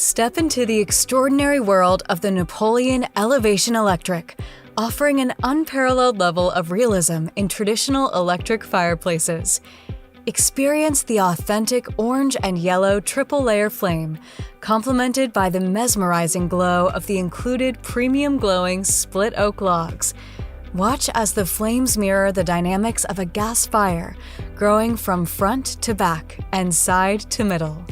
Step into the extraordinary world of the Napoleon Elevation Electric, offering an unparalleled level of realism in traditional electric fireplaces. Experience the authentic orange and yellow triple-layer flame, complemented by the mesmerizing glow of the included premium glowing split oak logs. Watch as the flames mirror the dynamics of a gas fire, growing from front to back and side to middle.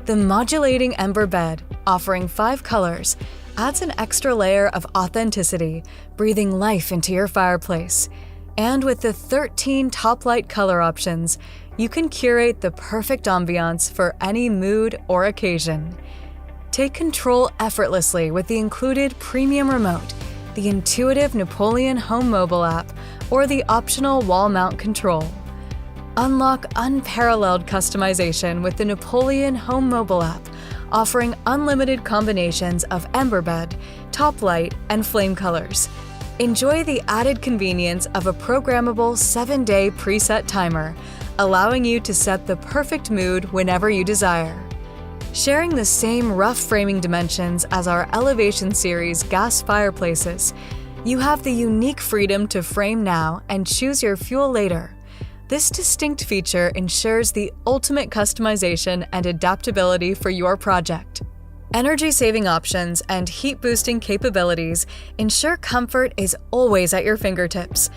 The modulating ember bed, offering 5 colors, adds an extra layer of authenticity, breathing life into your fireplace. And with the 13 top light color options, you can curate the perfect ambiance for any mood or occasion. Take control effortlessly with the included premium remote, the intuitive Napoleon Home Mobile app, or the optional wall mount control. Unlock unparalleled customization with the Napoleon Home Mobile app, offering unlimited combinations of ember bed, top light, and flame colors. Enjoy the added convenience of a programmable 7-day preset timer, allowing you to set the perfect mood whenever you desire. Sharing the same rough framing dimensions as our Elevation series gas fireplaces, you have the unique freedom to frame now and choose your fuel later. This distinct feature ensures the ultimate customization and adaptability for your project. Energy-saving options and heat-boosting capabilities ensure comfort is always at your fingertips.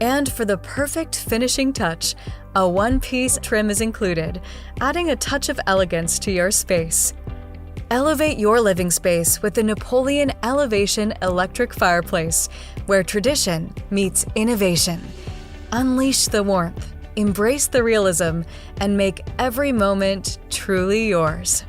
And for the perfect finishing touch, a one-piece trim is included, adding a touch of elegance to your space. Elevate your living space with the Napoleon Elevation Electric Fireplace, where tradition meets innovation. Unleash the warmth, embrace the realism, and make every moment truly yours.